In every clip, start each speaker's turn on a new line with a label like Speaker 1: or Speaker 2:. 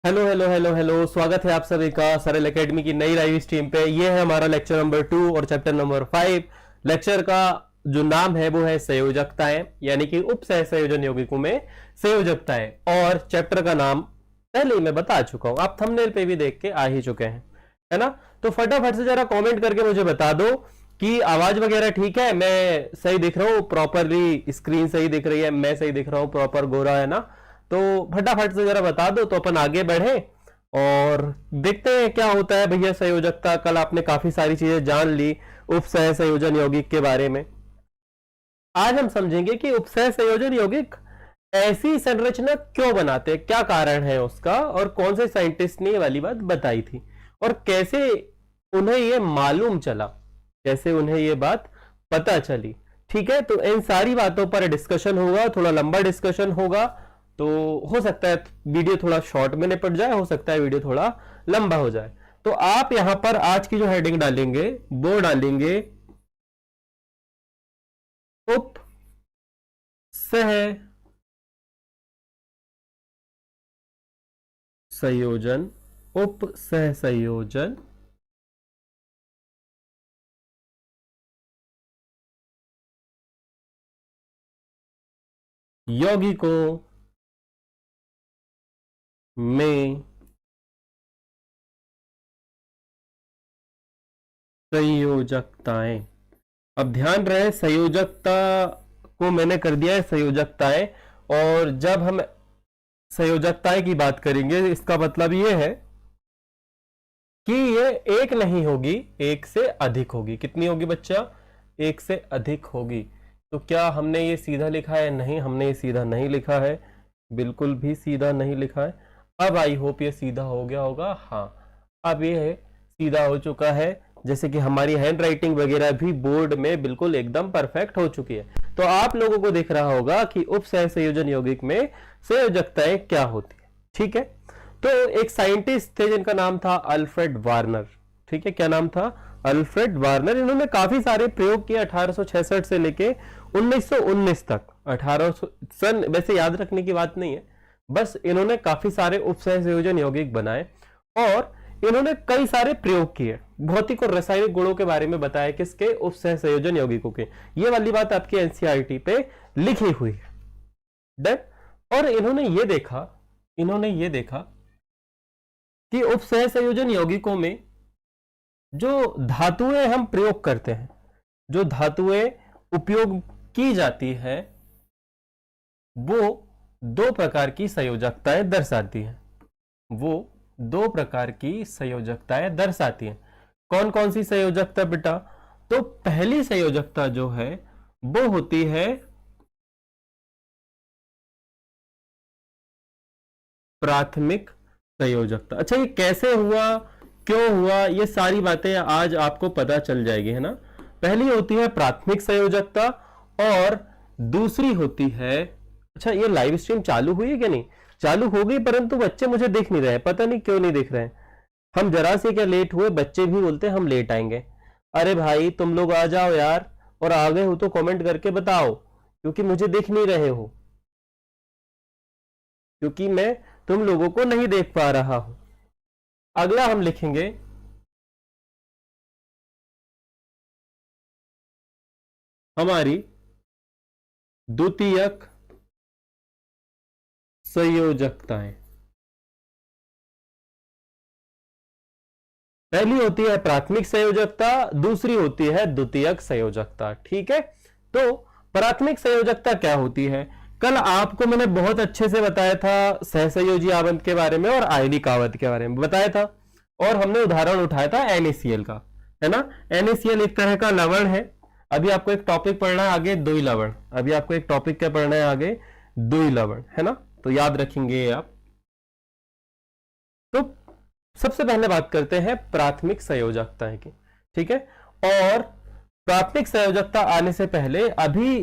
Speaker 1: Hello hello hello hello, स्वागत है आप सभी का सरल एकेडमी की नई लाइव स्ट्रीम पे। ये है हमारा लेक्चर नंबर 2 और चैप्टर नंबर 5। लेक्चर का जो नाम है वो है संयोजकताएं, यानी कि उप सह संयोजन यौगिकों में संयोजकताएं। और चैप्टर का नाम पहले ही मैं बता चुका हूं, आप थंबनेल पे भी देख के आ ही चुके हैं, है ना। तो फटाफट से जरा कॉमेंट करके मुझे बता दो कि आवाज वगैरह ठीक है, मैं सही दिख रहा हूँ प्रॉपरली, स्क्रीन सही दिख रही है, मैं सही दिख रहा हूँ प्रॉपर, गोरा है ना। तो फटाफट से जरा बता दो तो अपन आगे बढ़े और देखते हैं क्या होता है भैया संयोजकता। कल आपने काफी सारी चीजें जान ली उपसह संयोजन यौगिक के बारे में। आज हम समझेंगे कि उपसह संयोजन यौगिक ऐसी संरचना क्यों बनाते हैं, क्या कारण है उसका, और कौन से साइंटिस्ट ने ये वाली बात बताई थी और कैसे उन्हें ये मालूम चला, कैसे उन्हें ये बात पता चली। ठीक है, तो इन सारी बातों पर डिस्कशन होगा, थोड़ा लंबा डिस्कशन होगा। तो हो सकता है वीडियो थोड़ा शॉर्ट में निपट जाए, हो सकता है वीडियो थोड़ा लंबा हो जाए। तो आप यहां पर आज की जो हेडिंग डालेंगे वो डालेंगे उप सह संयोजन, उप सह संयोजन यौगिकों में संयोजकताएं। अब ध्यान रहे, संयोजकता को मैंने कर दिया है संयोजकताएं, और जब हम संयोजकताएं की बात करेंगे इसका मतलब यह है कि ये एक नहीं होगी, एक से अधिक होगी। कितनी होगी बच्चा? एक से अधिक होगी। तो क्या हमने ये सीधा लिखा है? नहीं, हमने ये सीधा नहीं लिखा है, बिल्कुल भी सीधा नहीं लिखा है। अब आई होप ये सीधा हो गया होगा। हाँ, अब ये है सीधा हो चुका है, जैसे कि हमारी हैंड राइटिंग वगैरह भी बोर्ड में बिल्कुल एकदम परफेक्ट हो चुकी है। तो आप लोगों को दिख रहा होगा कि उप सह संयोजन यौगिक में संयोजकताएं क्या होती है। ठीक है, तो एक साइंटिस्ट थे जिनका नाम था अल्फ्रेड वार्नर। ठीक है, क्या नाम था? Alfred Warner. इन्होंने काफी सारे प्रयोग किए 1866 से लेके 1919 तक। 1800 सन वैसे याद रखने की बात नहीं है, बस इन्होंने काफी सारे उपसह संयोजन यौगिक बनाए और इन्होंने कई सारे प्रयोग किए। भौतिक और रासायनिक गुणों के बारे में बताया, किसके? उपसह संयोजन यौगिकों के। ये वाली बात आपकी एनसीईआरटी पे लिखी हुई है। डन। और इन्होंने ये देखा कि उपसह संयोजन यौगिकों में जो धातुएं हम प्रयोग करते हैं, जो धातुएं उपयोग की जाती है, वो दो प्रकार की संयोजकताएं दर्शाती हैं। वो दो प्रकार की संयोजकताएं दर्शाती हैं। कौन कौन सी संयोजकता बेटा? तो पहली संयोजकता जो है वो होती है प्राथमिक संयोजकता। अच्छा, ये कैसे हुआ, क्यों हुआ, ये सारी बातें आज आपको पता चल जाएगी, है ना। पहली होती है प्राथमिक संयोजकता और दूसरी होती है, अच्छा ये लाइव स्ट्रीम चालू हुई है क्या? नहीं चालू हो गई, परंतु बच्चे मुझे दिख नहीं रहे, पता नहीं क्यों नहीं दिख रहे हैं। हम जरा से क्या लेट हुए, बच्चे भी बोलते हैं हम लेट आएंगे। अरे भाई तुम लोग आ जाओ यार, और आ गए हो तो कमेंट करके बताओ, क्योंकि मुझे दिख नहीं रहे हो, क्योंकि मैं तुम लोगों को नहीं देख पा रहा हूं। अगला हम लिखेंगे हमारी द्वितीयक संयोजकताएं। पहली होती है प्राथमिक संयोजकता, दूसरी होती है द्वितीयक संयोजकता। ठीक है, तो प्राथमिक संयोजकता क्या होती है? कल आपको मैंने बहुत अच्छे से बताया था सहसंयोजी आवंत के बारे में और आयनिक आवंत के बारे में बताया था, और हमने उदाहरण उठाया था NaCl का, है ना। NaCl एक तरह का लवण है। अभी आपको एक टॉपिक पढ़ना है आगे, द्वि लवण। अभी आपको एक टॉपिक क्या पढ़ना है आगे? द्वि लवण, है ना, तो याद रखेंगे आप। तो सबसे पहले बात करते हैं प्राथमिक संयोजकता की। ठीक है, और प्राथमिक संयोजकता आने से पहले अभी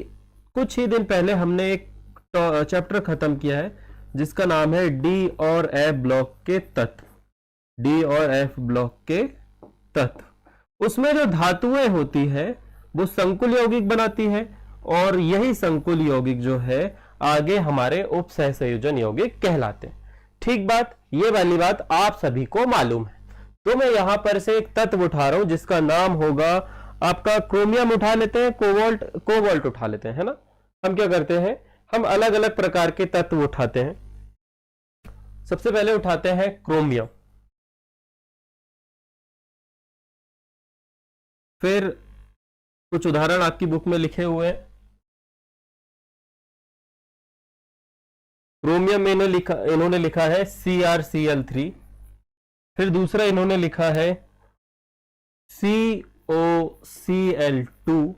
Speaker 1: कुछ ही दिन पहले हमने एक चैप्टर खत्म किया है जिसका नाम है डी और एफ ब्लॉक के तत्व। डी और एफ ब्लॉक के तत्व, उसमें जो धातुएं होती है वो संकुल यौगिक बनाती है, और यही संकुल यौगिक जो है आगे हमारे उपसह संयोजन यौगिक कहलाते हैं। ठीक बात, ये वाली बात आप सभी को मालूम है। तो मैं यहां पर से एक तत्व उठा रहा हूं जिसका नाम होगा आपका क्रोमियम। उठा लेते हैं, कोबाल्ट उठा लेते हैं, है ना। हम क्या करते हैं, हम अलग अलग प्रकार के तत्व उठाते हैं। सबसे पहले उठाते हैं क्रोमियम, फिर कुछ उदाहरण आपकी बुक में लिखे हुए हैं। क्रोमियम में इन्होंने लिखा है CrCl3, फिर दूसरा इन्होंने लिखा है COCl2,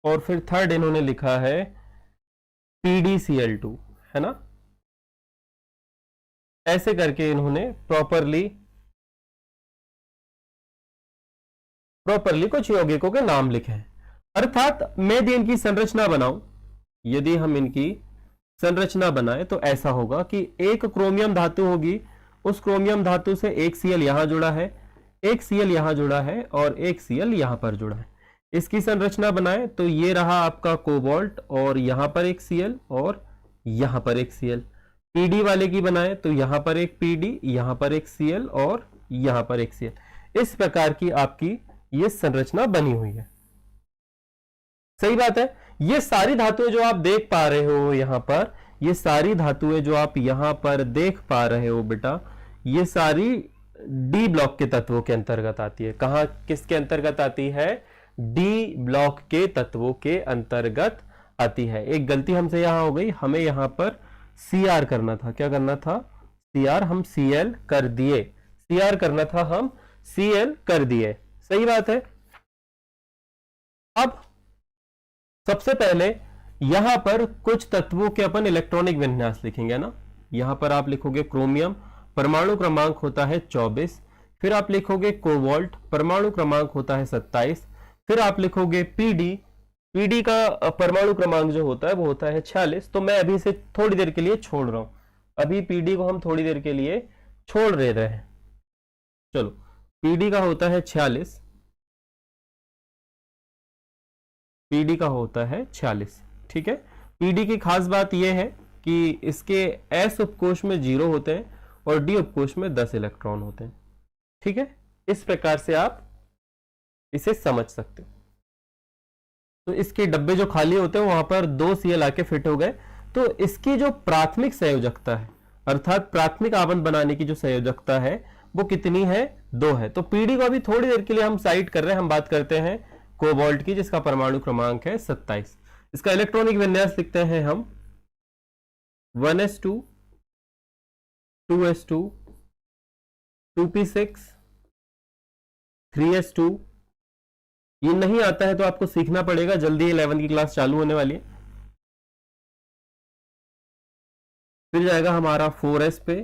Speaker 1: और फिर थर्ड इन्होंने लिखा है PdCl2, है ना। ऐसे करके इन्होंने प्रॉपरली कुछ यौगिकों के नाम लिखे हैं। अर्थात मैं यदि इनकी संरचना बनाऊं, यदि हम इनकी संरचना बनाए तो ऐसा होगा कि एक क्रोमियम धातु होगी, उस क्रोमियम धातु से एक Cl यहां जुड़ा है, एक Cl यहां जुड़ा है और एक Cl यहां पर जुड़ा है। इसकी संरचना बनाए तो ये रहा आपका कोबाल्ट, और यहां पर एक Cl और यहां पर एक Cl। पीडी वाले की बनाए तो यहां पर एक पीडी, यहां पर एक Cl और यहां पर एक Cl। इस प्रकार की आपकी ये संरचना बनी हुई है। सही बात है। ये सारी धातुएं जो आप देख पा रहे हो यहां पर, ये सारी धातुएं जो आप यहां पर देख पा रहे हो बेटा, ये सारी डी ब्लॉक के तत्वों के अंतर्गत आती है। कहां, किसके अंतर्गत आती है? डी ब्लॉक के तत्वों के अंतर्गत आती है। एक गलती हमसे यहां हो गई, हमें यहां पर Cr करना था। क्या करना था? Cr, हम Cl कर दिए। Cr करना था, हम Cl कर दिए। सही बात है। अब सबसे पहले यहां पर कुछ तत्वों के अपन इलेक्ट्रॉनिक विन्यास लिखेंगे ना। यहां पर आप लिखोगे क्रोमियम, परमाणु क्रमांक होता है 24, फिर आप लिखोगे कोबाल्ट, परमाणु क्रमांक होता है 27, फिर आप लिखोगे पीडी, पीडी का परमाणु क्रमांक जो होता है वो होता है 46। तो मैं अभी इसे थोड़ी देर के लिए छोड़ रहा हूं, अभी पीडी को हम थोड़ी देर के लिए छोड़ रहे हैं। चलो, पीडी का होता है 46, पीडी का होता है 46, ठीक है। पीडी की खास बात यह है कि इसके एस उपकोष में 0 होते हैं और डी उपकोष में 10 इलेक्ट्रॉन होते हैं, ठीक है। इस प्रकार से आप इसे समझ सकते हो। तो इसके डब्बे जो खाली होते हैं वहां पर 2 Cl आके फिट हो गए। तो इसकी जो प्राथमिक संयोजकता है, अर्थात प्राथमिक आवरण बनाने की जो संयोजकता है वो कितनी है? 2 है। तो पीडी को अभी थोड़ी देर के लिए हम साइड कर रहे हैं, हम बात करते हैं कोबाल्ट की, जिसका परमाणु क्रमांक है 27। इसका इलेक्ट्रॉनिक विन्यास लिखते हैं हम 1s2 2s2 2p6 3s2। ये नहीं आता है तो आपको सीखना पड़ेगा, जल्दी 11 की क्लास चालू होने वाली है। फिर जाएगा हमारा 4s पे,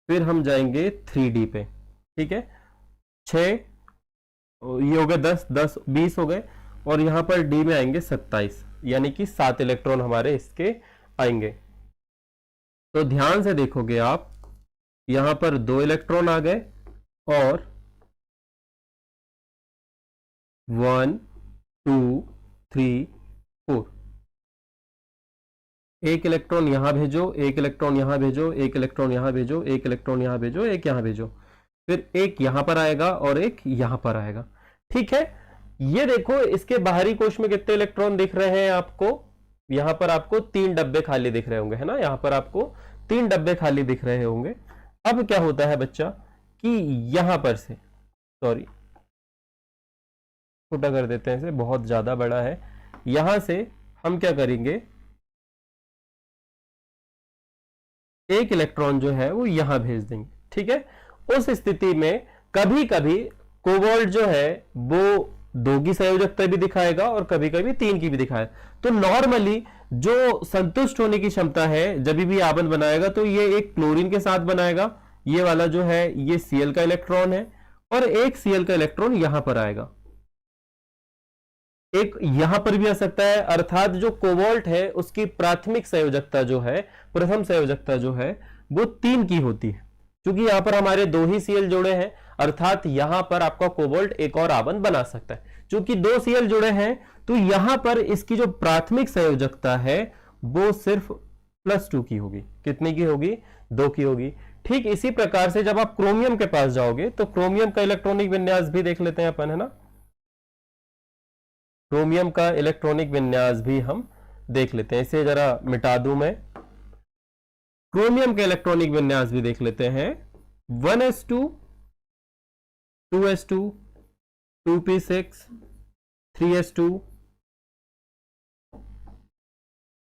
Speaker 1: फिर हम जाएंगे 3d पे, ठीक है। 6 ये हो गए, 10 10 20 हो गए, और यहां पर डी में आएंगे 27, यानी कि 7 इलेक्ट्रॉन हमारे इसके आएंगे। तो ध्यान से देखोगे आप, यहां पर 2 इलेक्ट्रॉन आ गए और 1 2 3 4, एक इलेक्ट्रॉन यहां भेजो, एक इलेक्ट्रॉन यहां भेजो, एक इलेक्ट्रॉन यहां भेजो, एक इलेक्ट्रॉन यहां भेजो, एक यहां भेजो, फिर एक यहां पर आएगा और एक यहां पर आएगा, ठीक है। ये देखो, इसके बाहरी कोश में कितने इलेक्ट्रॉन दिख रहे हैं आपको? यहां पर आपको 3 डब्बे खाली दिख रहे होंगे, है ना। यहां पर आपको 3 डब्बे खाली दिख रहे होंगे। अब क्या होता है बच्चा कि यहां पर से, सॉरी छोटा कर देते हैं इसे, बहुत ज्यादा बड़ा है। यहां से हम क्या करेंगे, एक इलेक्ट्रॉन जो है वो यहां भेज देंगे, ठीक है। उस स्थिति में कभी कभी कोबाल्ट जो है वो 2 की संयोजकता भी दिखाएगा और कभी कभी 3 की भी दिखाएगा। तो नॉर्मली जो संतुष्ट होने की क्षमता है, जब भी आबंध बनाएगा तो ये एक क्लोरीन के साथ बनाएगा। ये वाला जो है ये Cl का इलेक्ट्रॉन है, और एक Cl का इलेक्ट्रॉन यहां पर आएगा, एक यहां पर भी आ सकता है। अर्थात जो कोबाल्ट है उसकी प्राथमिक संयोजकता जो है, प्रथम संयोजकता जो है वो 3 की होती है। क्योंकि यहां पर हमारे 2 ही Cl जुड़े हैं, अर्थात यहां पर आपका कोबाल्ट एक और आबंध बना सकता है। क्योंकि 2 Cl जुड़े हैं तो यहां पर इसकी जो प्राथमिक संयोजकता है वो सिर्फ +2 की होगी। कितनी की होगी? 2 की होगी। ठीक इसी प्रकार से जब आप क्रोमियम के पास जाओगे तो क्रोमियम का इलेक्ट्रॉनिक विन्यास भी देख लेते हैं अपन, है ना। क्रोमियम का इलेक्ट्रॉनिक विन्यास भी हम देख लेते हैं। इसे जरा मिटा दूं मैं। क्रोमियम के इलेक्ट्रॉनिक विन्यास भी देख लेते हैं। 1s2 2s2 2p6 3s2,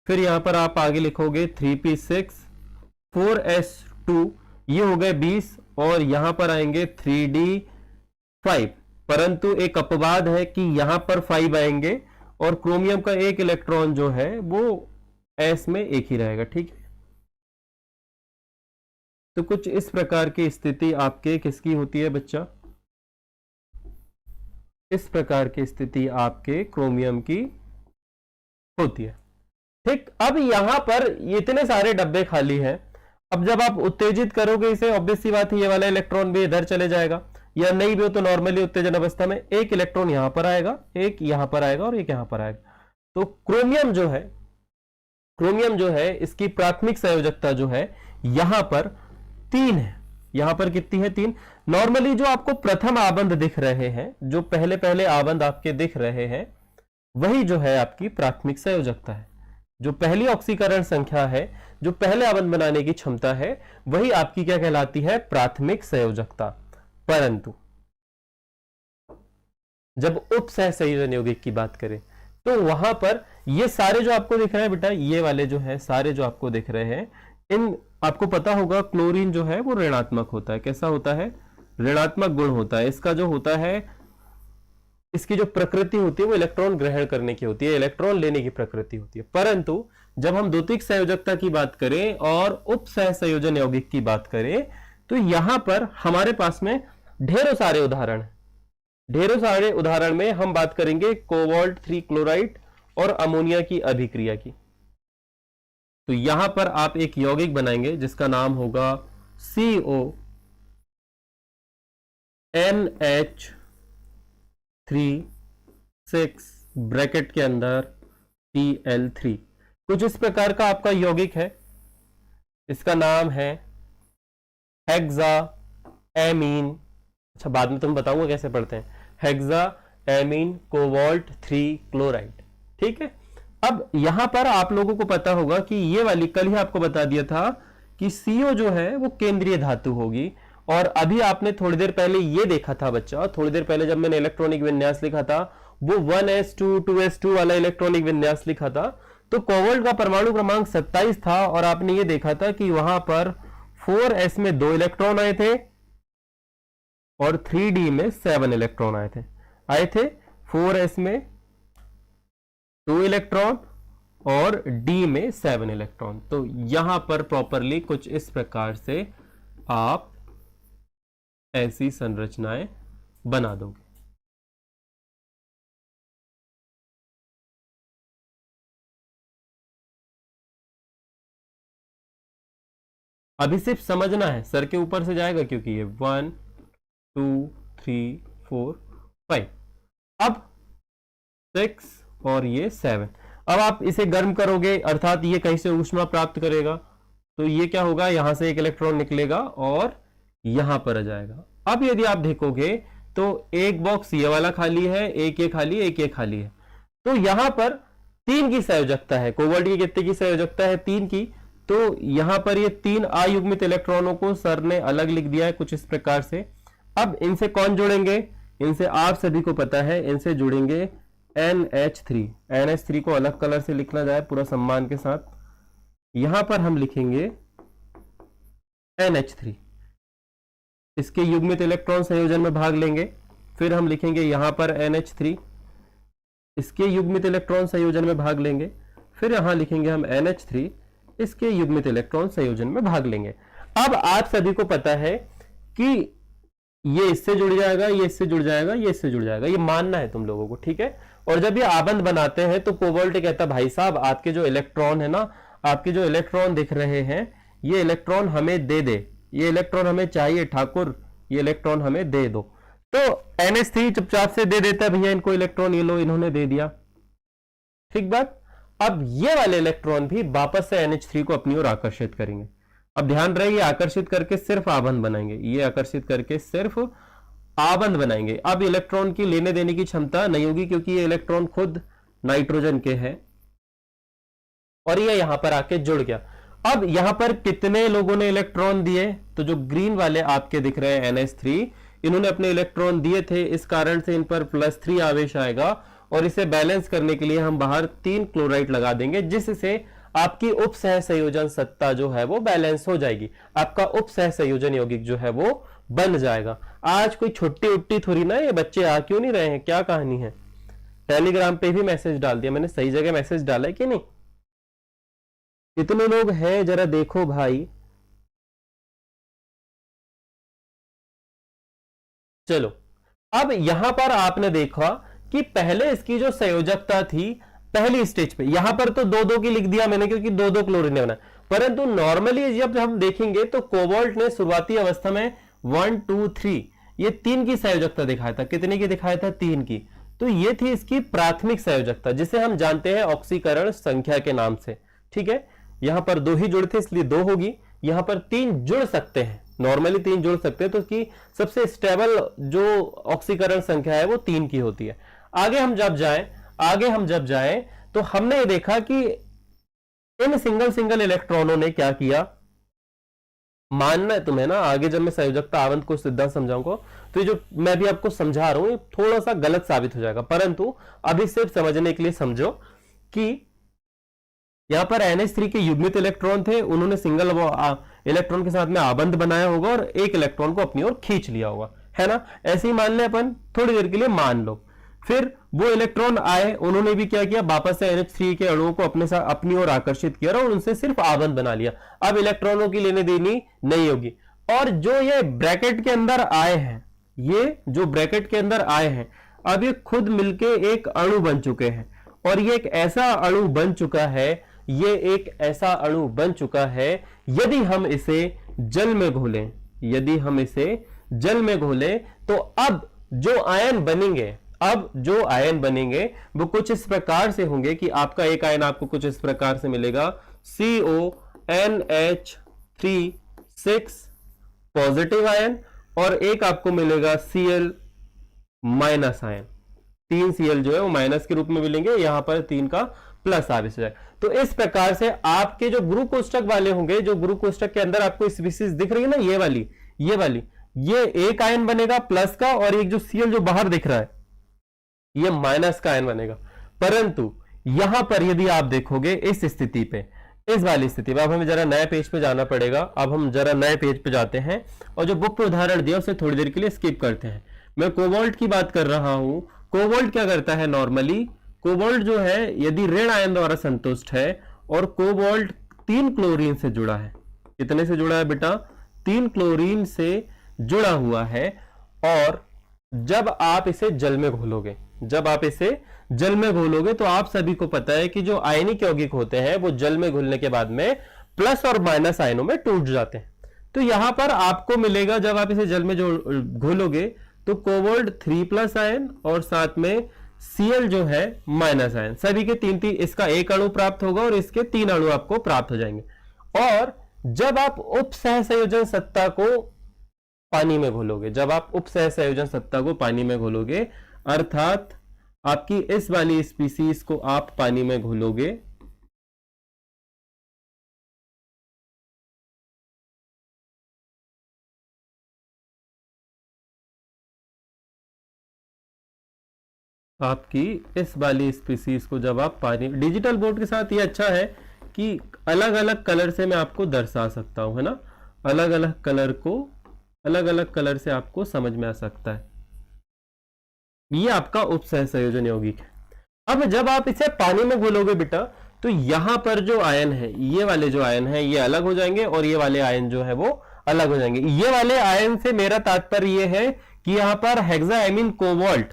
Speaker 1: फिर यहां पर आप आगे लिखोगे 3p6 4s2, ये हो गए 20, और यहां पर आएंगे 3d5, परंतु एक अपवाद है कि यहां पर 5 आएंगे और क्रोमियम का एक इलेक्ट्रॉन जो है वो s में एक ही रहेगा। ठीक है, तो कुछ इस प्रकार की स्थिति आपके किसकी होती है बच्चा? इस प्रकार की स्थिति आपके क्रोमियम की होती है। ठीक, अब यहां पर इतने सारे डब्बे खाली हैं। अब जब आप उत्तेजित करोगे इसे, ऑब्वियस सी बात है ये वाला इलेक्ट्रॉन भी इधर चले जाएगा, या नहीं भी हो तो नॉर्मली उत्तेजन अवस्था में एक इलेक्ट्रॉन यहां पर आएगा, एक यहां पर आएगा और एक यहां पर आएगा। तो क्रोमियम जो है इसकी प्राथमिक संयोजकता जो है यहां पर 3 है। यहां पर कितनी है? 3। नॉर्मली जो आपको प्रथम आबंध दिख रहे हैं, जो पहले पहले आबंध आपके दिख रहे हैं, वही जो है आपकी प्राथमिक संयोजकता है। जो पहली ऑक्सीकरण संख्या है, जो पहले आबंध बनाने की क्षमता है, वही आपकी क्या कहलाती है? प्राथमिक संयोजकता। परंतु जब उप सह संयोजन यौगिक की बात करें तो वहां पर ये सारे जो आपको दिख रहे हैं बेटा, ये वाले जो है सारे जो आपको दिख रहे हैं, इन आपको पता होगा क्लोरीन जो है वो ऋणात्मक होता है। कैसा होता है? ऋणात्मक गुण होता है। इसका जो होता है, इसकी जो प्रकृति होती है वो इलेक्ट्रॉन ग्रहण करने की होती है, इलेक्ट्रॉन लेने की प्रकृति होती है। परंतु जब हम द्वितीयक संयोजकता की बात करें और उप सह संयोजन यौगिक की बात करें तो यहां पर हमारे पास में ढेरों सारे उदाहरण में हम बात करेंगे कोबाल्ट 3 क्लोराइड और अमोनिया की अभिक्रिया की। तो यहां पर आप एक यौगिक बनाएंगे जिसका नाम होगा CONH3 ब्रैकेट के अंदर Cl3। कुछ इस प्रकार का आपका यौगिक है, इसका नाम है हेक्सा एमीन। अच्छा, बाद में तुम बताऊंगा कैसे पढ़ते हैं। Hexa amine cobalt 3 chloride. ठीक है, अब यहां पर आप लोगों को पता होगा कि ये वाली, कल ही आपको बता दिया था कि CO जो है वो केंद्रीय धातु होगी, और अभी आपने थोड़ी देर पहले ये देखा था बच्चा, थोड़ी देर पहले जब मैंने इलेक्ट्रॉनिक विन्यास लिखा था वो 1s2 2s2 वाला इलेक्ट्रॉनिक विन्यास लिखा था, तो कोबाल्ट का परमाणु क्रमांक 27 था, और आपने ये देखा था कि वहां पर 4s में 2 इलेक्ट्रॉन आए थे और 3d में 7 इलेक्ट्रॉन आए थे। 4s में 2 इलेक्ट्रॉन और d में 7 इलेक्ट्रॉन। तो यहां पर प्रॉपरली कुछ इस प्रकार से आप ऐसी संरचनाएं बना दोगे। अभी सिर्फ समझना है, सर के ऊपर से जाएगा क्योंकि ये 1 2 3 4 5, अब 6 और ये 7। अब आप इसे गर्म करोगे, अर्थात ये कहीं से ऊष्मा प्राप्त करेगा, तो ये क्या होगा? यहां से एक इलेक्ट्रॉन निकलेगा और यहां पर आ जाएगा। अब यदि आप देखोगे तो एक बॉक्स ये वाला खाली है, एक ये खाली है, एक ये खाली है, तो यहां पर 3 की संयोजकता है। कोबाल्ट की कितने की संयोजकता है? 3 की। तो यहां पर ये 3 अयुग्मित इलेक्ट्रॉनों को सर ने अलग लिख दिया है कुछ इस प्रकार से। अब इनसे कौन जुड़ेंगे? इनसे आप सभी को पता है, इनसे जुड़ेंगे NH3। NH3 को अलग कलर से लिखना जाए पूरा सम्मान के साथ, यहां पर हम लिखेंगे NH3। इसके युग्मित इलेक्ट्रॉन संयोजन में भाग लेंगे, फिर हम लिखेंगे यहां पर NH3, इसके युग्मित इलेक्ट्रॉन संयोजन में भाग लेंगे, फिर यहां लिखेंगे हम NH3, इसके युग्मित इलेक्ट्रॉन संयोजन में भाग लेंगे। अब आप सभी को पता है कि ये इससे जुड़ जाएगा, ये इससे जुड़ जाएगा, ये इससे जुड़ जाएगा, ये मानना है तुम लोगों को, ठीक है। और जब ये आबंध बनाते हैं तो कोबाल्ट कहता भाई साहब आपके जो इलेक्ट्रॉन है ना, आपके जो इलेक्ट्रॉन दिख रहे हैं, ये इलेक्ट्रॉन हमें दे दे, ये इलेक्ट्रॉन हमें चाहिए ठाकुर, ये इलेक्ट्रॉन हमें दे दो। तो NH3 चुपचाप से दे देता है, भैया इनको इलेक्ट्रॉन, ये लो इन्होंने दे दिया, ठीक बात। अब ये वाले इलेक्ट्रॉन भी वापस से NH3 को अपनी ओर आकर्षित करेंगे। अब ध्यान रहे, ये आकर्षित करके सिर्फ आबंध बनाएंगे, ये आकर्षित करके सिर्फ आबंध बनाएंगे। अब इलेक्ट्रॉन की लेने देने की क्षमता नहीं होगी, क्योंकि ये इलेक्ट्रॉन खुद नाइट्रोजन के हैं और ये यहां पर आके जुड़ गया। अब यहां पर कितने लोगों ने इलेक्ट्रॉन दिए? तो जो ग्रीन वाले आपके दिख रहे हैं NH3, इन्होंने अपने इलेक्ट्रॉन दिए थे, इस कारण से इन पर +3 आवेश आएगा और इसे बैलेंस करने के लिए हम बाहर 3 क्लोराइड लगा देंगे, जिससे आपकी उप सह संयोजन सत्ता जो है वो बैलेंस हो जाएगी। आपका उप सह संयोजन यौगिक जो है वो बन जाएगा। आज कोई छुट्टी उट्टी थोड़ी ना, ये बच्चे आ क्यों नहीं रहे हैं, क्या कहानी है? टेलीग्राम पे भी मैसेज डाल दिया मैंने, सही जगह मैसेज डाला है कि नहीं? कितने लोग हैं जरा देखो भाई। चलो, अब यहां पर आपने देखा कि पहले इसकी जो संयोजकता थी पहली स्टेज पे, यहां पर तो 2-2 की लिख दिया मैंने, क्योंकि 2-2 क्लोरीन ने बना। परंतु नॉर्मली जब हम देखेंगे तो कोबाल्ट ने शुरुआती अवस्था में 1 2 3 ये 3 की संयोजकता दिखाया था। कितने की दिखाया था? 3 की। तो ये थी इसकी प्राथमिक संयोजकता, जिसे हम जानते हैं ऑक्सीकरण संख्या के नाम से। ठीक है, यहां पर 2 ही जुड़ थे इसलिए 2 होगी, यहां पर 3 जुड़ सकते हैं, नॉर्मली 3 जुड़ सकते हैं, तो इसकी सबसे स्टेबल जो ऑक्सीकरण संख्या है वो 3 की होती है। आगे हम जब जाएं तो हमने ये देखा कि इन सिंगल इलेक्ट्रॉनों ने क्या किया। मानना है तुम्हें ना, आगे जब मैं संयोजकता आवंत को सिद्धांत समझाऊंगा तो ये जो मैं भी आपको समझा रहा हूं थोड़ा सा गलत साबित हो जाएगा, परंतु अभी सिर्फ समझने के लिए समझो कि यहां पर NH3 के युग्मित इलेक्ट्रॉन थे, उन्होंने सिंगल इलेक्ट्रॉन के साथ में आबंध बनाया होगा और एक इलेक्ट्रॉन को अपनी ओर खींच लिया होगा, है ना? ऐसे ही मान ले अपन, थोड़ी देर के लिए मान लो। फिर वो इलेक्ट्रॉन आए, उन्होंने भी क्या किया, वापस से NH3 के अणुओं को अपने साथ अपनी ओर आकर्षित किया और उनसे सिर्फ आबंध बना लिया। अब इलेक्ट्रॉनों की लेने देनी नहीं होगी। और जो ये ब्रैकेट के अंदर आए हैं, ये जो ब्रैकेट के अंदर आए हैं, अब ये खुद मिलके एक अणु बन चुके हैं और ये एक ऐसा अणु बन चुका है, ये एक ऐसा अणु बन चुका है, यदि हम इसे जल में घोलें, यदि हम इसे जल में घोलें तो अब जो आयन बनेंगे वो कुछ इस प्रकार से होंगे कि आपका एक आयन आपको कुछ इस प्रकार से मिलेगा, CONH3 पॉजिटिव आयन, और एक आपको मिलेगा Cl माइनस आयन। 3 Cl जो है वो माइनस के रूप में मिलेंगे, यहां पर 3 का प्लस आवेश हो जाएगा। तो इस प्रकार से आपके जो गुरु कोष्टक वाले होंगे, जो गुरु कोष्टक के अंदर आपको स्पीशीज दिख रही है ना, ये वाली, ये एक आयन बनेगा प्लस का, और एक जो Cl जो बाहर दिख रहा है ये माइनस का आयन बनेगा। परंतु यहां पर यदि आप देखोगे इस स्थिति पे, इस वाली स्थिति में, अब हमें जरा नए पेज पे जाना पड़ेगा। अब हम जरा नए पेज पे जाते हैं और जो बुक पे उदाहरण दिया उसे थोड़ी देर के लिए स्किप करते हैं। मैं कोबाल्ट की बात कर रहा हूं। कोबाल्ट क्या करता है नॉर्मली? कोबाल्ट जो है यदि ऋण आयन द्वारा संतुष्ट है और कोबाल्ट 3 क्लोरीन से जुड़ा है। कितने से जुड़ा है बेटा? 3 क्लोरीन से जुड़ा हुआ है। और जब आप इसे जल में घोलोगे, तो आप सभी को पता है कि जो आयनिक यौगिक होते हैं वो जल में घुलने के बाद में प्लस और माइनस आयनों में टूट जाते हैं। तो यहां पर आपको मिलेगा, जब आप इसे जल में जो घोलोगे तो कोबाल्ट 3+ आयन और साथ में Cl जो है माइनस आयन, सभी के 3, इसका एक अणु प्राप्त होगा और इसके 3 अणु आपको प्राप्त हो जाएंगे। और जब आप उप सह संयोजन सत्ता को पानी में घोलोगे, अर्थात आपकी इस वाली स्पीसीज को आप पानी में घोलोगे, आपकी इस वाली स्पीसीज को जब आप पानी, डिजिटल बोर्ड के साथ ये अच्छा है कि अलग अलग कलर से मैं आपको दर्शा सकता हूं, है ना? अलग अलग कलर से आपको समझ में आ सकता है। ये आपका उपसह संयोजन यौगिक है। अब जब आप इसे पानी में घोलोगे बेटा, तो यहां पर जो आयन है, ये वाले जो आयन है ये अलग हो जाएंगे और ये वाले आयन जो है वो अलग हो जाएंगे। ये वाले आयन से मेरा तात्पर्य ये है कि यहां पर हेक्साएमीन कोबाल्ट,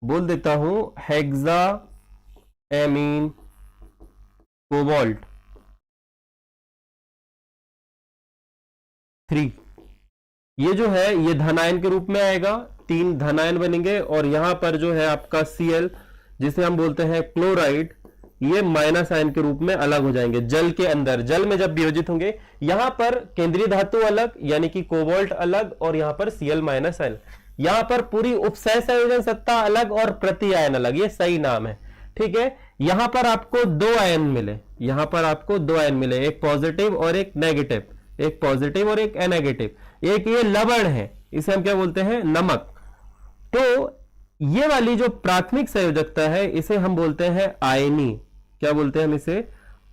Speaker 1: बोल देता हूं हेक्साएमीन कोबाल्ट 3, ये जो है ये धनायन के रूप में आएगा, 3 धनायन बनेंगे। और यहां पर जो है आपका Cl, जिसे हम बोलते हैं क्लोराइड, ये माइनस आयन के रूप में अलग हो जाएंगे जल के अंदर। जल में जब वियोजित होंगे, यहां पर केंद्रीय धातु अलग यानी कि कोबाल्ट अलग, और यहां पर Cl माइनस आयन, यहां पर पूरी उपसह संयोजन सत्ता अलग और प्रति आयन अलग, ये सही नाम है। ठीक है, यहां पर आपको दो आयन मिले, यहां पर आपको दो आयन मिले, एक पॉजिटिव और एक नेगेटिव, एक पॉजिटिव और एक नेगेटिव। एक ये लवण है, इसे हम क्या बोलते हैं, नमक। तो ये वाली जो प्राथमिक संयोजकता है इसे हम बोलते हैं आयनी। क्या बोलते हैं हम इसे,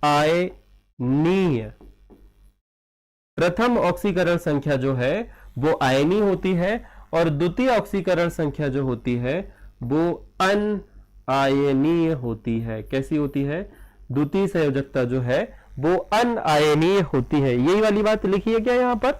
Speaker 1: आयनीय। प्रथम ऑक्सीकरण संख्या जो है वो आयनी होती है, और द्वितीय ऑक्सीकरण संख्या जो होती है वो अनआयनीय होती है। कैसी होती है, द्वितीय संयोजकता जो है वो अनआयनीय होती है। यही वाली बात लिखी है क्या यहां पर,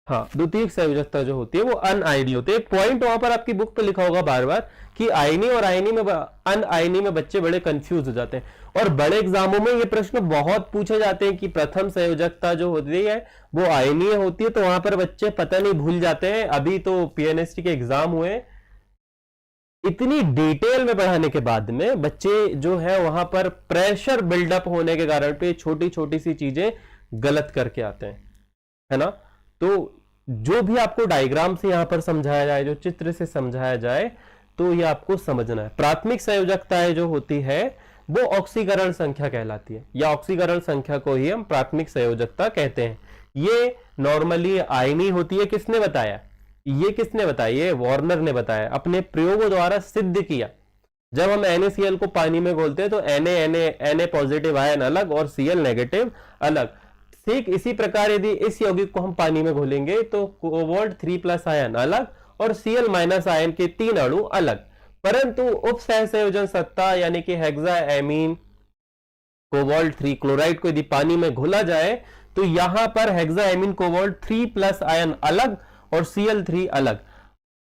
Speaker 1: हाँ, द्वितीयक संयोजकता जो होती है वो अनआयनी होती है। एक पॉइंट वहां पर आपकी बुक पे लिखा होगा बार बार कि आयनी और आयनी में, अनआयनी में बच्चे बड़े कंफ्यूज हो जाते हैं, और बड़े एग्जामों में ये प्रश्न बहुत पूछे जाते हैं कि प्रथम संयोजकता जो होती है वो आयनीय होती है, तो वहां पर बच्चे पता नहीं भूल जाते हैं। अभी तो पीएनएसटी के एग्जाम हुए, इतनी डिटेल में पढ़ाने के बाद में बच्चे जो है वहां पर प्रेशर बिल्डअप होने के कारण पे छोटी छोटी सी चीजें गलत करके आते हैं, है ना। तो जो भी आपको डायग्राम से यहां पर समझाया जाए, जो चित्र से समझाया जाए, तो ये आपको समझना है। प्राथमिक संयोजकताएं जो होती है वो ऑक्सीकरण संख्या कहलाती है, या ऑक्सीकरण संख्या को ही हम प्राथमिक संयोजकता कहते हैं। ये नॉर्मली आयनी होती है। किसने बताया, ये किसने बताया, ये वार्नर ने बताया, अपने प्रयोगों द्वारा सिद्ध किया। जब हम NaCl को पानी में घोलते हैं तो Na पॉजिटिव आयन अलग और Cl नेगेटिव अलग। ठीक इसी प्रकार यदि इस यौगिक को हम पानी में घोलेंगे तो कोबाल्ट 3+ आयन अलग और Cl माइनस आयन के 3 अणु अलग। परंतु उप सहसंयोजन सत्ता यानी कि हेक्साएमीन कोबाल्ट 3 क्लोराइड को यदि पानी में घोला जाए तो यहां पर हेक्साएमीन कोबाल्ट 3+ आयन अलग और Cl3 अलग।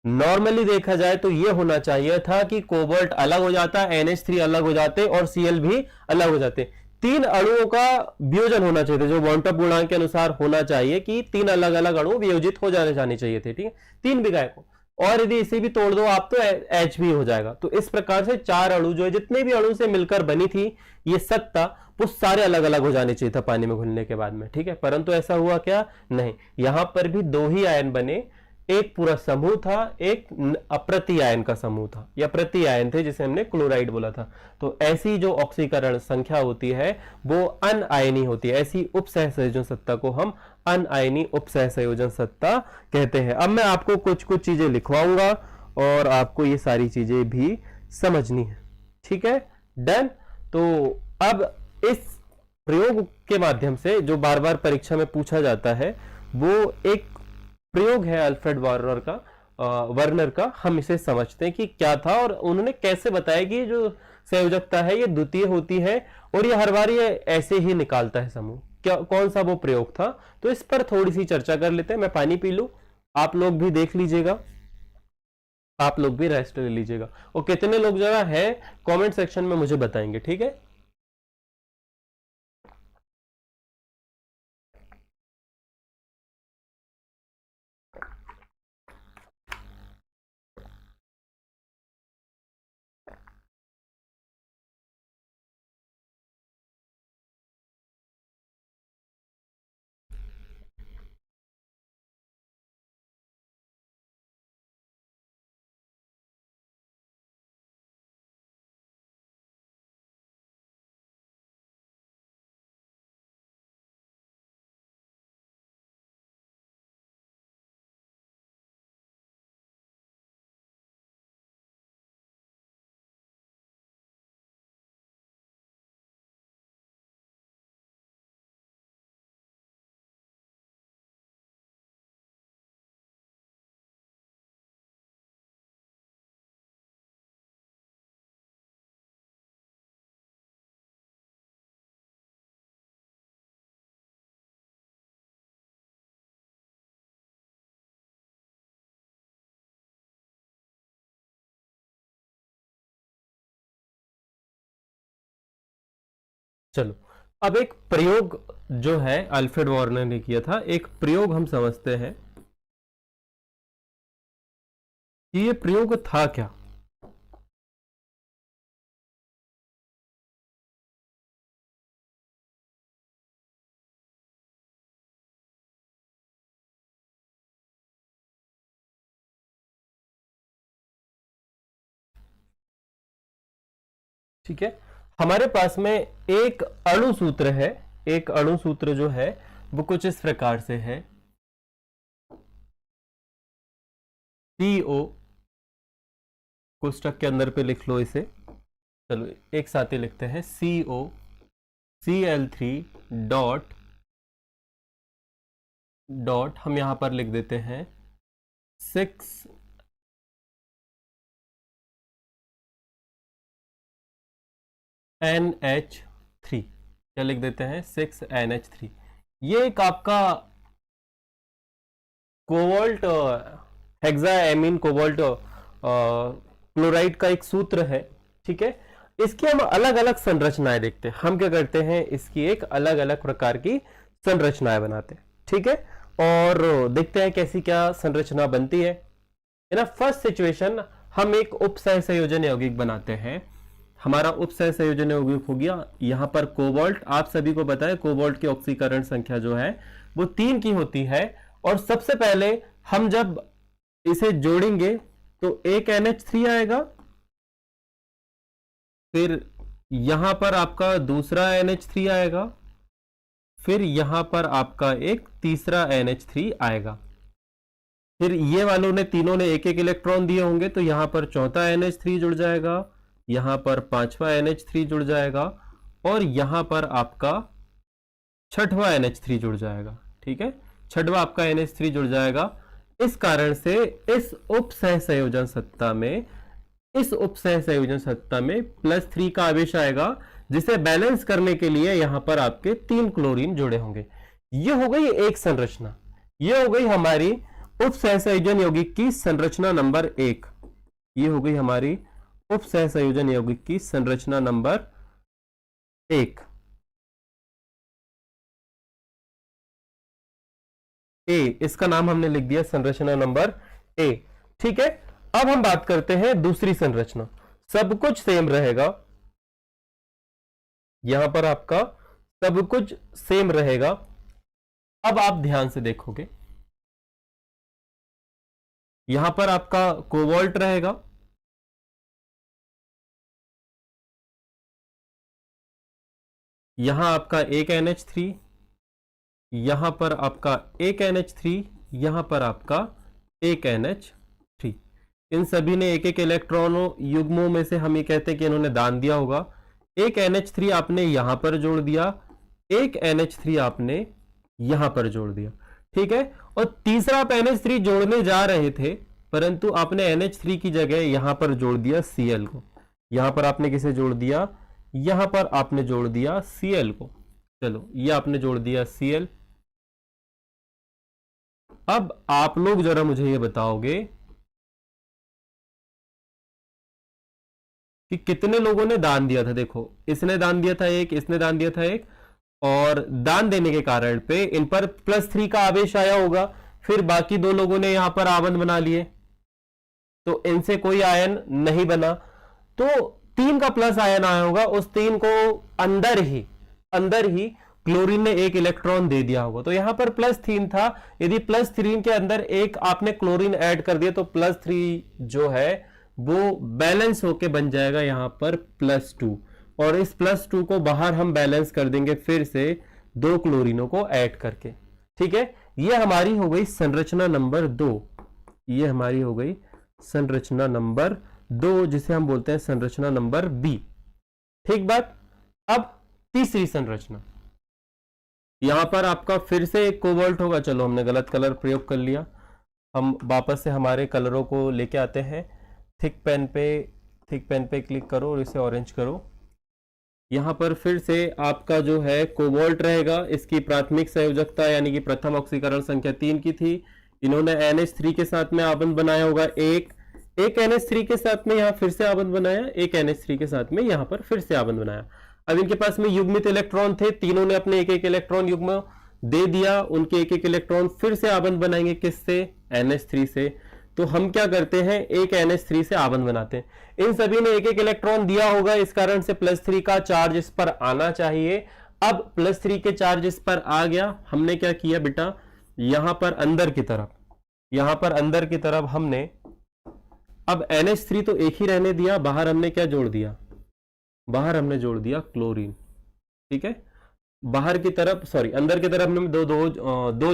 Speaker 1: नॉर्मली देखा जाए तो यह होना चाहिए था कि कोबाल्ट अलग हो जाता, NH3 अलग हो जाते और Cl भी अलग हो जाते। 3 अणुओं का वियोजन होना चाहिए था, जो बॉन्टअप गुणांक के अनुसार होना चाहिए कि 3 अलग अलग अणु वियोजित हो जाने चाहिए थे। ठीक है, 3 बिगाए को, और यदि इसे भी तोड़ दो आप तो H भी हो जाएगा। तो इस प्रकार से 4 अणु जो है, जितने भी अणु से मिलकर बनी थी ये सत्ता, वो सारे अलग अलग हो जाने चाहिए था पानी में घुलने के बाद में। ठीक है, परंतु ऐसा हुआ क्या, नहीं, यहां पर भी 2 ही आयन बने, एक पूरा समूह था, एक अप्रति आयन का समूह था, या प्रति आयन थे जिसे हमने क्लोराइड बोला था। तो ऐसी जो ऑक्सीकरण संख्या होती है वो अनआयनी होती है। ऐसी उप सहसंयोजन सत्ता को हम अनआयनी उप सहसंयोजन सत्ता कहते हैं। अब मैं आपको कुछ कुछ चीजें लिखवाऊंगा और आपको ये सारी चीजें भी समझनी है। ठीक है, डन। तो अब इस प्रयोग के माध्यम से जो बार बार परीक्षा में पूछा जाता है वो एक प्रयोग है अल्फ्रेड वर्नर का। हम इसे समझते हैं कि क्या था और उन्होंने कैसे बताया कि जो संयोजकता है ये द्वितीय होती है और ये हर बार ये ऐसे ही निकालता है समूह। क्या, कौन सा वो प्रयोग था, तो इस पर थोड़ी सी चर्चा कर लेते हैं। मैं पानी पी लूं, आप लोग भी देख लीजिएगा, आप लोग भी रेस्ट ले लीजिएगा, और कितने लोग जरा है कमेंट सेक्शन में मुझे बताएंगे। ठीक है, चलो अब एक प्रयोग जो है अल्फ्रेड वार्नर ने किया था, एक प्रयोग हम समझते हैं कि ये प्रयोग था क्या। ठीक है, हमारे पास में एक अणु सूत्र है। एक अणु सूत्र जो है वो कुछ इस प्रकार से है, CO, कोष्टक के अंदर पे लिख लो इसे, चलो एक साथ ही लिखते हैं, CO Cl3 डॉट डॉट हम यहां पर लिख देते हैं 6 NH3, क्या लिख देते हैं 6 NH3। ये एक आपका कोबाल्ट हेक्साएमीन कोबाल्ट क्लोराइड का एक सूत्र है, ठीक है। इसकी हम अलग अलग संरचनाएं देखते हैं। हम क्या करते हैं, इसकी एक अलग अलग प्रकार की संरचनाएं बनाते हैं, ठीक है, और देखते हैं कैसी क्या संरचना बनती है। इन अ फर्स्ट सिचुएशन हम एक उपसह संयोजन यौगिक बनाते हैं। हमारा उपसह संयोजन यौगिक हो गया यहां पर कोबाल्ट। आप सभी को पता है कोबाल्ट की ऑक्सीकरण संख्या जो है वो 3 की होती है, और सबसे पहले हम जब इसे जोड़ेंगे तो एक NH3 आएगा, फिर यहां पर आपका दूसरा NH3 आएगा, फिर यहां पर आपका एक तीसरा NH3 आएगा। फिर ये वालों ने तीनों ने एक एक इलेक्ट्रॉन दिए होंगे, तो यहां पर चौथा NH3 जुड़ जाएगा, यहां पर पांचवा NH3 जुड़ जाएगा, और यहां पर आपका छठवां NH3 जुड़ जाएगा, ठीक है, छठवां आपका NH3 जुड़ जाएगा। इस कारण से इस उपसह संयोजन सत्ता में +3 का आवेश आएगा, जिसे बैलेंस करने के लिए यहां पर आपके 3 क्लोरीन जुड़े होंगे। ये हो गई एक संरचना, ये हो गई हमारी उपसह संयोजन यौगिक की संरचना नंबर 1। ये हो गई हमारी उपसह संयोजन यौगिक की संरचना नंबर 1, ए। इसका नाम हमने लिख दिया संरचना नंबर ए, ठीक है। अब हम बात करते हैं दूसरी संरचना। सब कुछ सेम रहेगा, यहां पर आपका सब कुछ सेम रहेगा। अब आप ध्यान से देखोगे, यहां पर आपका कोबाल्ट रहेगा, यहां आपका एक NH3, यहां पर आपका एक NH3, यहां पर आपका एक NH3। इन सभी ने एक एक इलेक्ट्रॉनों युग्मों में से हम ये कहते हैं कि इन्होंने दान दिया होगा। एक NH3 आपने यहां पर जोड़ दिया, एक NH3 आपने यहां पर जोड़ दिया, ठीक है। और तीसरा आप NH3 जोड़ने जा रहे थे, परंतु आपने NH3 की जगह यहां पर जोड़ दिया Cl को। यहां पर आपने किसे जोड़ दिया, यहां पर आपने जोड़ दिया Cl को। चलो ये आपने जोड़ दिया Cl। अब आप लोग जरा मुझे ये बताओगे कि कितने लोगों ने दान दिया था। देखो, इसने दान दिया था एक, इसने दान दिया था एक, और दान देने के कारण पे इन पर +3 का आवेश आया होगा। फिर बाकी 2 लोगों ने यहां पर आबंध बना लिए, तो इनसे कोई आयन नहीं बना, तो 3 का प्लस आयन आया होगा। उस 3 को अंदर ही क्लोरीन ने एक इलेक्ट्रॉन दे दिया होगा, तो यहां पर +3 था। यदि +3 के अंदर एक आपने क्लोरीन ऐड कर दिया, तो +3 जो है वो बैलेंस होके बन जाएगा यहां पर +2, और इस +2 को बाहर हम बैलेंस कर देंगे फिर से 2 क्लोरीनों को ऐड करके, ठीक है। ये हमारी हो गई संरचना नंबर 2, ये हमारी हो गई संरचना नंबर 2, जिसे हम बोलते हैं संरचना नंबर बी, ठीक बात। अब तीसरी संरचना, यहां पर आपका फिर से एक कोबाल्ट होगा। चलो हमने गलत कलर प्रयोग कर लिया, हम वापस से हमारे कलरों को लेके आते हैं। थिक पेन पे क्लिक करो और इसे ऑरेंज करो। यहां पर फिर से आपका जो है कोबाल्ट रहेगा। इसकी प्राथमिक संयोजकता यानी कि प्रथम ऑक्सीकरण संख्या 3 की थी। इन्होंने NH3 के साथ में आबंध बनाया होगा, एक NH3 के साथ में यहां फिर से आबंध बनाया, एक NH3 के साथ में यहां पर फिर से आबंध बनाया। अब इनके पास में युग्मित इलेक्ट्रॉन थे, तीनों ने अपने एक एक इलेक्ट्रॉन युग्म दे दिया, उनके एक एक इलेक्ट्रॉन फिर से आबंध बनाएंगे, किससे, NH3 से। तो हम क्या करते हैं, एक NH3 से आबंध बनाते हैं। इन सभी ने एक एक इलेक्ट्रॉन दिया होगा, इस कारण से +3 का चार्ज इस पर आना चाहिए। अब +3 के चार्ज इस पर आ गया। हमने क्या किया बेटा, यहां पर अंदर की तरफ हमने अब NH3 तो एक ही रहने दिया, बाहर हमने क्या जोड़ दिया, बाहर हमने जोड़ दिया क्लोरीन, ठीक है। बाहर की तरफ सॉरी अंदर की तरफ हमने दो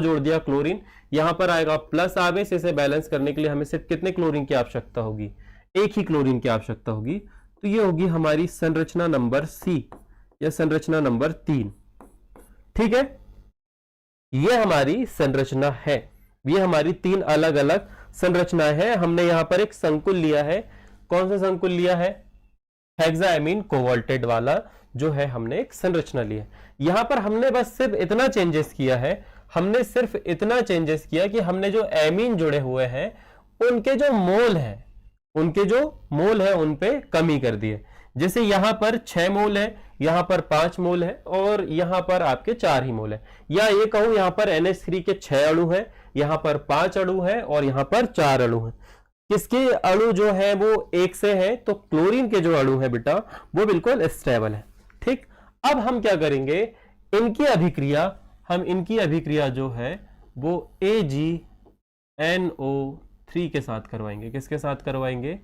Speaker 1: जोड़ दिया क्लोरीन। यहां पर आएगा प्लस आवेश, इसे बैलेंस करने के लिए हमें सिर्फ कितने क्लोरीन की आवश्यकता होगी, एक ही क्लोरीन की आवश्यकता होगी। तो ये होगी हमारी संरचना नंबर सी या संरचना नंबर 3, ठीक है। ये हमारी संरचना है, ये हमारी 3 अलग अलग संरचनाएं हैं। हमने यहां पर एक संकुल लिया है, कौन सा संकुल लिया है, हेक्साएमीन कोवॉल्टेड वाला जो है हमने एक संरचना ली है। यहां पर हमने बस सिर्फ इतना चेंजेस किया है, हमने सिर्फ इतना चेंजेस किया कि हमने जो एमीन जुड़े हुए हैं उनके जो मोल है, उनके जो मोल है उन पे कमी कर दिए। जैसे यहां पर 6 मोल है, यहां पर 5 मोल है और यहां पर आपके 4 ही मोल है। या ये कहूं यहां पर NH3 के 6 अणु है, यहां पर 5 अणु है और यहां पर 4 अणु है। किसके अणु जो है वो 1 से है, तो क्लोरीन के जो अणु है बेटा वो बिल्कुल स्टेबल है, ठीक। अब हम क्या करेंगे, इनकी अभिक्रिया जो है वो AgNO3 के साथ करवाएंगे। किसके साथ करवाएंगे,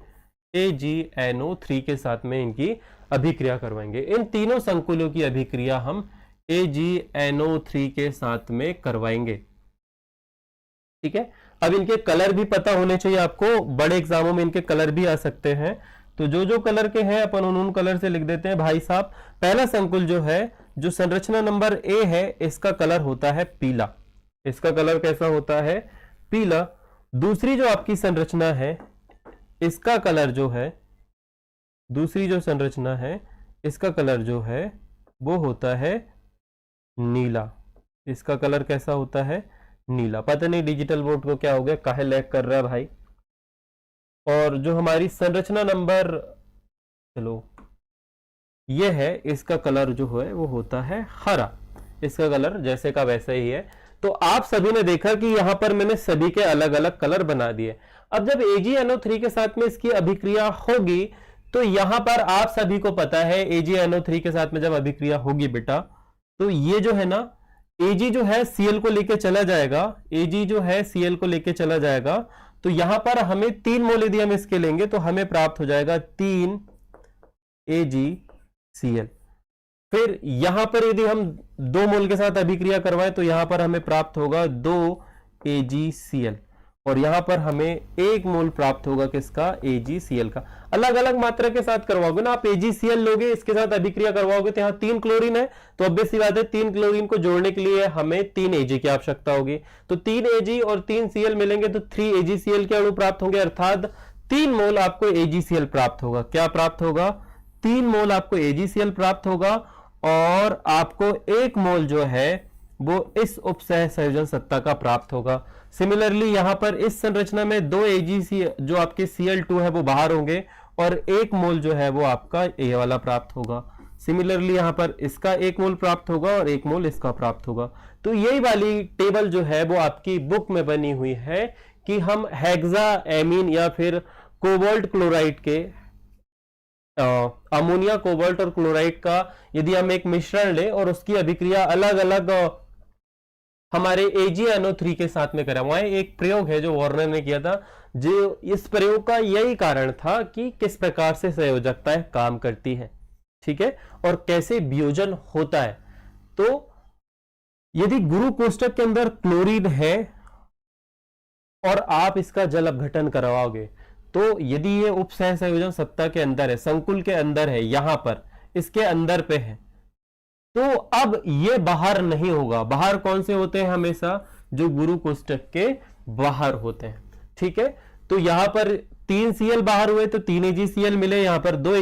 Speaker 1: AgNO3 के साथ में इनकी अभिक्रिया करवाएंगे। इन तीनों संकुलों की अभिक्रिया हम AgNO3 के साथ में करवाएंगे, ठीक है। अब इनके कलर भी पता होने चाहिए आपको, बड़े एग्जामों में इनके कलर भी आ सकते हैं। तो जो जो कलर के हैं अपन उन कलर से लिख देते हैं भाई साहब। पहला संकुल जो है, जो संरचना नंबर ए है, इसका कलर होता है पीला। इसका कलर कैसा होता है, पीला। दूसरी जो आपकी संरचना है, इसका कलर जो है, दूसरी जो संरचना है इसका कलर जो है वो होता है नीला। इसका कलर कैसा होता है, नीला। पता नहीं डिजिटल बोर्ड को क्या हो गया, काहे लैग कर रहा है भाई। और जो हमारी संरचना नंबर, चलो ये है, इसका कलर जो है वो होता है हरा। इसका कलर जैसे का वैसा ही है। तो आप सभी ने देखा कि यहां पर मैंने सभी के अलग अलग कलर बना दिए। अब जब AgNO3 के साथ में इसकी अभिक्रिया होगी तो यहां पर आप सभी को पता है AgNO3 के साथ में जब अभिक्रिया होगी बेटा, तो ये जो है ना, Ag जो है Cl को लेके चला जाएगा, Ag जो है Cl को लेके चला जाएगा। तो यहां पर हमें 3 मोल यदि हम इसके लेंगे तो हमें प्राप्त हो जाएगा 3 AgCl। फिर यहां पर यदि हम 2 मोल के साथ अभिक्रिया करवाएं तो यहां पर हमें प्राप्त होगा 2 AgCl और यहां पर हमें 1 मोल प्राप्त होगा किसका, AgCl का। अलग अलग मात्रा के साथ करवाओगे ना आप, AgCl लोगे, इसके साथ अभिक्रिया करवाओगे तो यहां 3 क्लोरीन है, तो ऑब्वियस सी बात है 3 क्लोरीन को जोड़ने के लिए हमें 3 Ag की आवश्यकता होगी। तो 3 Ag और 3 Cl मिलेंगे तो 3 AgCl के अणु प्राप्त होंगे, अर्थात 3 मोल आपको AgCl प्राप्त होगा। क्या प्राप्त होगा, 3 मोल आपको AgCl प्राप्त होगा और आपको 1 मोल जो है वो इस उपसह संयोजन सत्ता का प्राप्त होगा। सिमिलरली यहां पर इस संरचना में 2 AgC जो आपके Cl2 है वो बाहर होंगे और 1 मोल जो है वो आपका ये वाला प्राप्त होगा। सिमिलरली यहां पर इसका 1 मोल प्राप्त होगा और 1 मोल इसका प्राप्त होगा। तो यही वाली टेबल जो है वो आपकी बुक में बनी हुई है कि हम हेक्साएमीन या फिर कोबाल्ट क्लोराइड के अमोनिया, कोबाल्ट और क्लोराइड का यदि हम एक मिश्रण ले और उसकी अभिक्रिया अलग अलग हमारे AgNO3 के साथ में करवाएं। एक प्रयोग है जो वार्नर ने किया था, जो इस प्रयोग का यही कारण था कि किस प्रकार से संयोजकताएं काम करती है, ठीक है, और कैसे वियोजन होता है। तो यदि गुरु कोष्टक के अंदर क्लोरीन है और आप इसका जल अपघटन करवाओगे तो यदि ये उपसह संयोजन सत्ता के अंदर है, संकुल के अंदर है, यहां पर इसके अंदर पे है, तो अब ये बाहर नहीं होगा। बाहर कौन से होते हैं, हमेशा जो गुरु कोष्टक के बाहर होते हैं, ठीक है। तो यहां पर 3 Cl बाहर हुए तो 3 AgCl मिले, यहां पर 2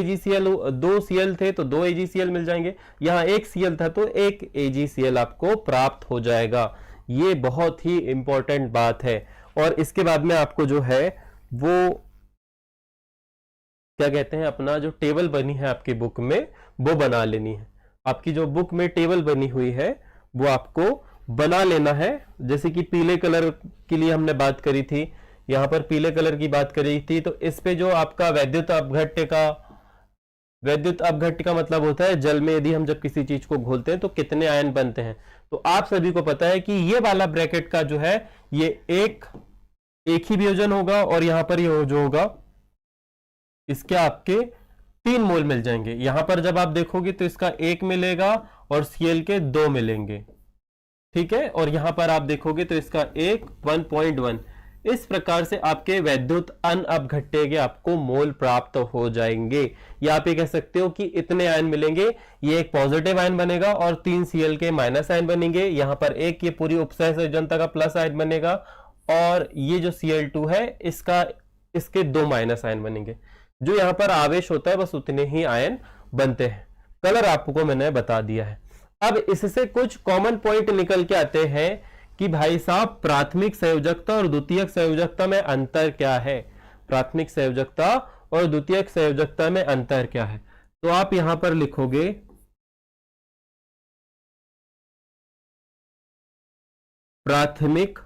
Speaker 1: Cl थे तो 2 AgCl मिल जाएंगे, यहां 1 Cl था तो 1 AgCl आपको प्राप्त हो जाएगा। ये बहुत ही इंपॉर्टेंट बात है। और इसके बाद में आपको जो है वो क्या कहते हैं, अपना जो टेबल बनी है आपकी बुक में वो बना लेनी है। आपकी जो बुक में टेबल बनी हुई है वो आपको बना लेना है। जैसे कि पीले कलर के लिए हमने बात करी थी, यहां पर पीले कलर की बात करी थी, तो इस पे जो आपका वैद्युत अपघट्य का मतलब होता है जल में यदि हम जब किसी चीज को घोलते हैं तो कितने आयन बनते हैं। तो आप सभी को पता है कि ये वाला ब्रैकेट का जो है ये एक ही वियोजन होगा और यहां पर ये जो होगा इसके आपके 3 मोल मिल जाएंगे। यहां पर जब आप देखोगे तो इसका 1 मिलेगा और Cl के 2 मिलेंगे, ठीक है। और यहां पर आप देखोगे तो इसका 1 इस प्रकार से आपके वैद्युत अनअपघट्य के आपको मोल प्राप्त हो जाएंगे। या आप ये कह सकते हो कि इतने आयन मिलेंगे, ये एक पॉजिटिव आयन बनेगा और 3 Cl के माइनस आयन बनेंगे, यहां पर एक ये पूरी उपसह संयोजनता का प्लस आयन बनेगा और ये जो Cl2 है इसके 2 माइनस आयन बनेंगे। जो यहां पर आवेश होता है बस उतने ही आयन बनते हैं। कलर आपको मैंने बता दिया है। अब इससे कुछ कॉमन पॉइंट निकल के आते हैं कि भाई साहब प्राथमिक संयोजकता और द्वितीयक संयोजकता में अंतर क्या है। प्राथमिक संयोजकता और द्वितीयक संयोजकता में अंतर क्या है, तो आप यहां पर लिखोगे प्राथमिक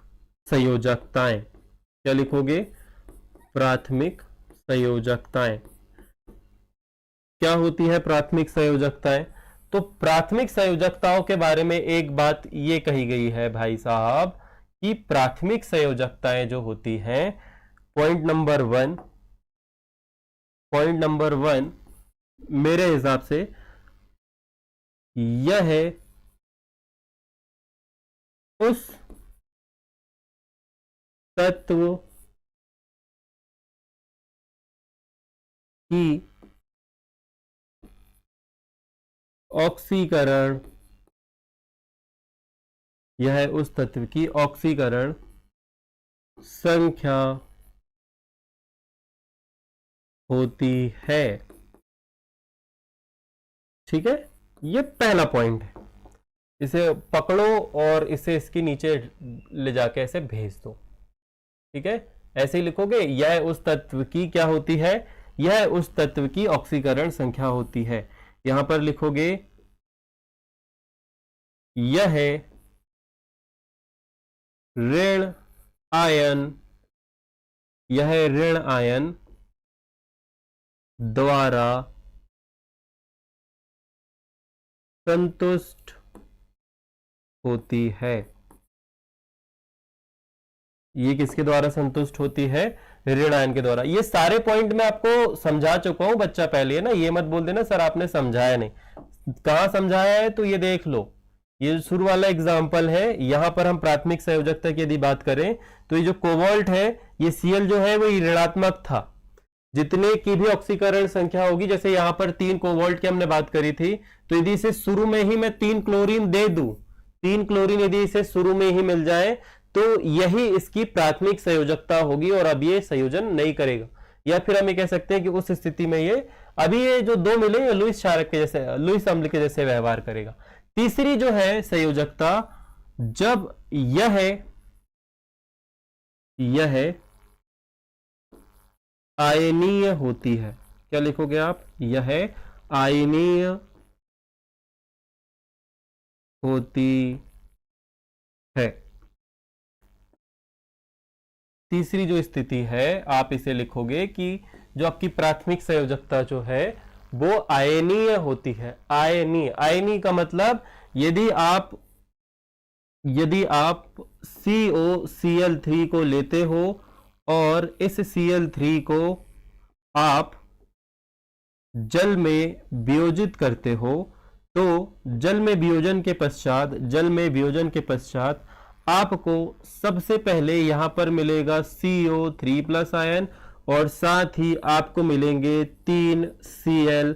Speaker 1: संयोजकताएं। क्या लिखोगे? प्राथमिक संयोजकताएं। क्या होती है प्राथमिक संयोजकताएं? तो प्राथमिक संयोजकताओं के बारे में एक बात ये कही गई है भाई साहब कि प्राथमिक संयोजकताएं जो होती हैं, पॉइंट नंबर वन मेरे हिसाब से यह है उस तत्व की ऑक्सीकरण, यह उस तत्व की ऑक्सीकरण संख्या होती है, ठीक है। ये पहला पॉइंट है, इसे पकड़ो और इसे इसके नीचे ले जाके ऐसे भेज दो, ठीक है। ऐसे ही लिखोगे, यह उस तत्व की क्या होती है, यह उस तत्व की ऑक्सीकरण संख्या होती है। यहां पर लिखोगे यह है ऋण आयन, यह ऋण आयन द्वारा संतुष्ट होती है। ये किसके द्वारा संतुष्ट होती है? ऋण आयन के द्वारा। ये सारे पॉइंट मैं आपको समझा चुका हूं बच्चा पहले, ना ये मत बोल देना सर आपने समझाया नहीं। कहां समझाया है तो ये देख लो, ये शुरू वाला एग्जाम्पल है। यहां पर हम प्राथमिक संयोजकता की यदि बात करें तो ये जो कोबाल्ट है, ये Cl जो है वो ऋणात्मक था। जितने की भी ऑक्सीकरण संख्या होगी, जैसे यहां पर 3 कोबाल्ट की हमने बात करी थी, तो यदि इसे शुरू में ही मैं 3 क्लोरीन दे दूं, 3 क्लोरीन यदि इसे शुरू में ही मिल जाए तो यही इसकी प्राथमिक संयोजकता होगी और अब ये संयोजन नहीं करेगा। या फिर हम ये कह सकते हैं कि उस स्थिति में ये अभी ये जो 2 मिले लुईस क्षारक के जैसे, लुईस अम्ल के जैसे व्यवहार करेगा। तीसरी जो है संयोजकता, जब यह आयनीय होती है। क्या लिखोगे आप? यह आयनीय होती है। तीसरी जो स्थिति है आप इसे लिखोगे कि जो आपकी प्राथमिक संयोजकता जो है वो आयनीय होती है। आयनीय, आयनीय का मतलब यदि आप COCl3 को लेते हो और इस Cl3 को आप जल में वियोजित करते हो, तो जल में वियोजन के पश्चात आपको सबसे पहले यहां पर मिलेगा CO3+ आयन और साथ ही आपको मिलेंगे 3 Cl-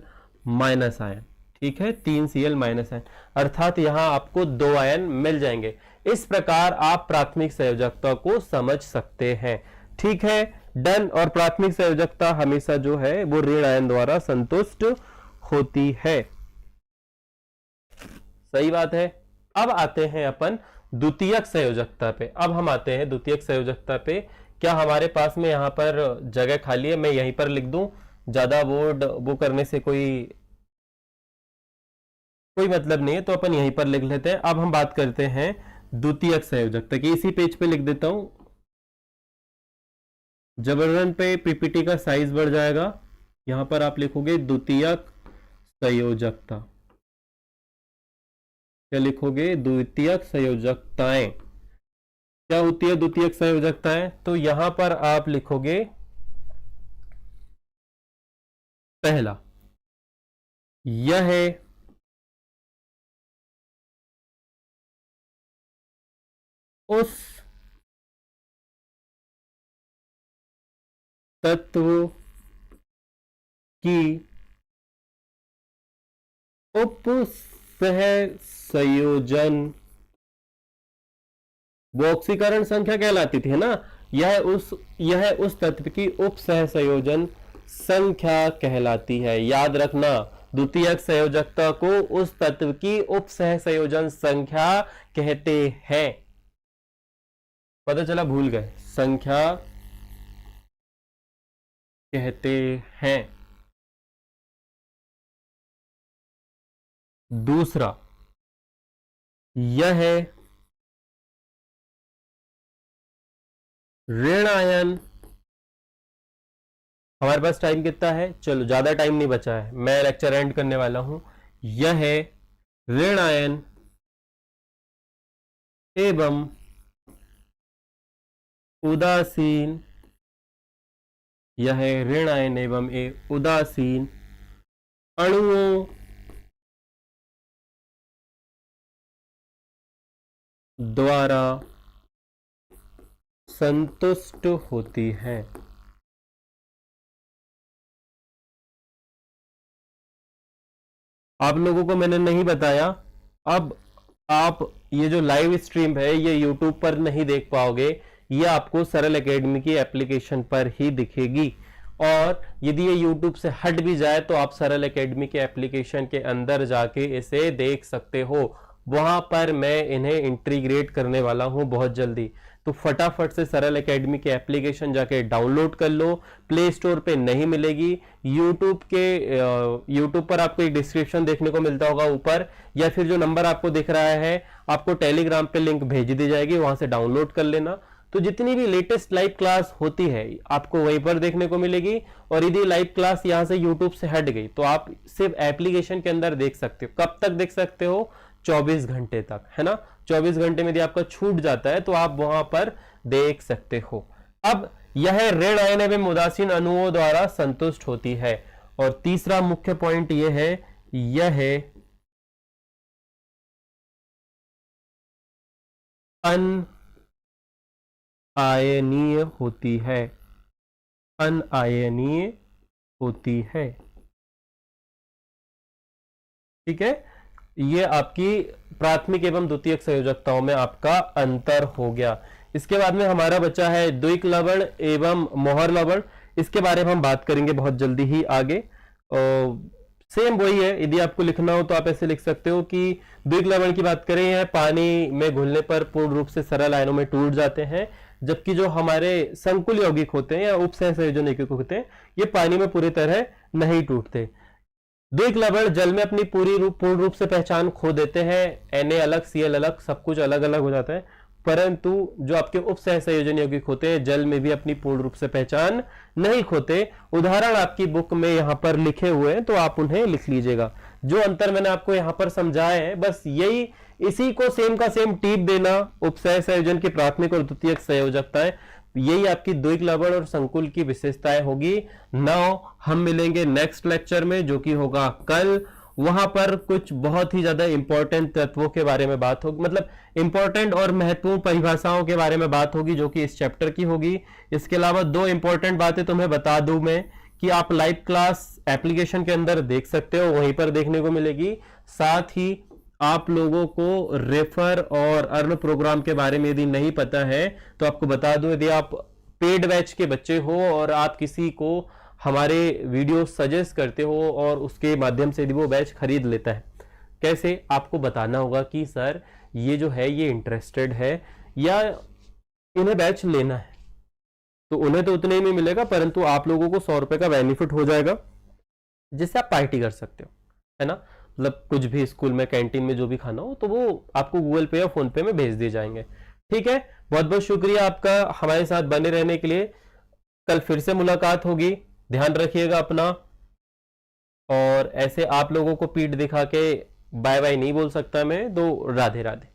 Speaker 1: आयन, ठीक है, 3 Cl- आयन, अर्थात यहां आपको 2 आयन मिल जाएंगे। इस प्रकार आप प्राथमिक संयोजकता को समझ सकते हैं, ठीक है, डन। और प्राथमिक संयोजकता हमेशा जो है वो ऋण आयन द्वारा संतुष्ट होती है, सही बात है। अब आते हैं अपन द्वितीयक संयोजकता पे। अब हम आते हैं द्वितीयक संयोजकता पे। क्या हमारे पास में यहां पर जगह खाली है? मैं यहीं पर लिख दूं, ज्यादा बोर्ड वो करने से कोई मतलब नहीं है, तो अपन यहीं पर लिख लेते हैं। अब हम बात करते हैं द्वितीयक संयोजकता की, इसी पेज पे लिख देता हूं। जबरन पे पीपीटी का साइज बढ़ जाएगा। यहां पर आप लिखोगे द्वितीयक संयोजकता। क्या लिखोगे? द्वितीयक संयोजकताएं। क्या होती है द्वितीयक संयोजकताएं? तो यहां पर आप लिखोगे पहला, यह है उस तत्व की उप सह संयोजन वो ऑक्सीकरण संख्या कहलाती थी, है ना। यह उस तत्व की उप सह संयोजन संख्या कहलाती है। याद रखना, द्वितीयक संयोजकता को उस तत्व की उप सह संयोजन संख्या कहते हैं। पता चला भूल गए, संख्या कहते हैं। दूसरा, यह है ऋण आयन। हमारे पास टाइम कितना है, चलो ज्यादा टाइम नहीं बचा है, मैं लेक्चर एंड करने वाला हूं। यह है ऋण आयन एवं उदासीन, यह है ऋण आयन एवं उदासीन अणुओं द्वारा संतुष्ट होती है। आप लोगों को मैंने नहीं बताया, अब आप ये जो लाइव स्ट्रीम है ये YouTube पर नहीं देख पाओगे, ये आपको सरल एकेडमी की एप्लीकेशन पर ही दिखेगी। और यदि ये YouTube से हट भी जाए तो आप सरल एकेडमी के एप्लीकेशन के अंदर जाके इसे देख सकते हो। वहां पर मैं इन्हें इंटीग्रेट करने वाला हूं बहुत जल्दी, तो फटाफट से सरल एकेडमी के एप्लीकेशन जाके डाउनलोड कर लो। प्ले स्टोर पे नहीं मिलेगी, यूट्यूब पर आपको एक डिस्क्रिप्शन देखने को मिलता होगा ऊपर, या फिर जो नंबर आपको दिख रहा है आपको टेलीग्राम पे लिंक भेज दी जाएगी, वहां से डाउनलोड कर लेना। तो जितनी भी लेटेस्ट लाइव क्लास होती है आपको वहीं पर देखने को मिलेगी। और यदि लाइव क्लास यहां से यूट्यूब से हट गई तो आप सिर्फ एप्लीकेशन के अंदर देख सकते हो। कब तक देख सकते हो, 24 घंटे तक, है ना। 24 घंटे में यदि आपका छूट जाता है तो आप वहां पर देख सकते हो। अब यह ऋण आयन एवं उदासीन अणुओं द्वारा संतुष्ट होती है। और तीसरा मुख्य पॉइंट यह है, यह है अनआयनीय होती है। अनआयनीय होती है, ठीक है। ये आपकी प्राथमिक एवं द्वितीयक संयोजकताओं में आपका अंतर हो गया। इसके बाद में हमारा बचा है द्विक लवण एवं मोहर लवण। इसके बारे में हम बात करेंगे बहुत जल्दी ही आगे। सेम वही है, यदि आपको लिखना हो तो आप ऐसे लिख सकते हो कि द्विक लवण की बात करें, यह पानी में घुलने पर पूर्ण रूप से सरल आयनों में टूट जाते हैं, जबकि जो हमारे संकुल यौगिक होते हैं या उपसह संयोजन यौगिक होते हैं ये पानी में पूरी तरह नहीं टूटते। द्विक लवण जल में अपनी पूर्ण रूप से पहचान खो देते हैं, Na अलग Cl अलग, सब कुछ अलग अलग हो जाता है। परंतु जो आपके उपसह संयोजन यौगिक होते हैं जल में भी अपनी पूर्ण रूप से पहचान नहीं खोते। उदाहरण आपकी बुक में यहां पर लिखे हुए हैं तो आप उन्हें लिख लीजिएगा। जो अंतर मैंने आपको यहां पर समझाया है बस यही, इसी को सेम का सेम टीप देना। उपसह संयोजन की प्राथमिक और द्वितीयक संयोजकताएं, यही आपकी द्विक लवण और संकुल की विशेषताएं होगी। नाउ हम मिलेंगे नेक्स्ट लेक्चर में जो कि होगा कल। वहां पर कुछ बहुत ही ज्यादा इंपॉर्टेंट तत्वों के बारे में बात होगी, मतलब इंपॉर्टेंट और महत्वपूर्ण परिभाषाओं के बारे में बात होगी जो कि इस चैप्टर की होगी। इसके अलावा दो इंपॉर्टेंट बातें तुम्हें बता दूं मैं कि आप लाइव क्लास एप्लीकेशन के अंदर देख सकते हो, वहीं पर देखने को मिलेगी। साथ ही आप लोगों को रेफर और अर्न प्रोग्राम के बारे में यदि नहीं पता है तो आपको बता दूं, यदि आप पेड बैच के बच्चे हो और आप किसी को हमारे वीडियो सजेस्ट करते हो और उसके माध्यम से यदि वो बैच खरीद लेता है, कैसे आपको बताना होगा कि सर ये जो है ये इंटरेस्टेड है या इन्हें बैच लेना है। तो उन्हें तो उतने ही में मिलेगा, परंतु आप लोगों को 100 रुपए का बेनिफिट हो जाएगा जिससे आप पार्टी कर सकते हो, है ना। मतलब कुछ भी स्कूल में कैंटीन में जो भी खाना हो तो वो आपको गूगल पे या फोन पे में भेज दिए जाएंगे। ठीक है, बहुत बहुत शुक्रिया आपका हमारे साथ बने रहने के लिए। कल फिर से मुलाकात होगी, ध्यान रखिएगा अपना। और ऐसे आप लोगों को पीठ दिखा के बाय बाय नहीं बोल सकता मैं, तो राधे राधे।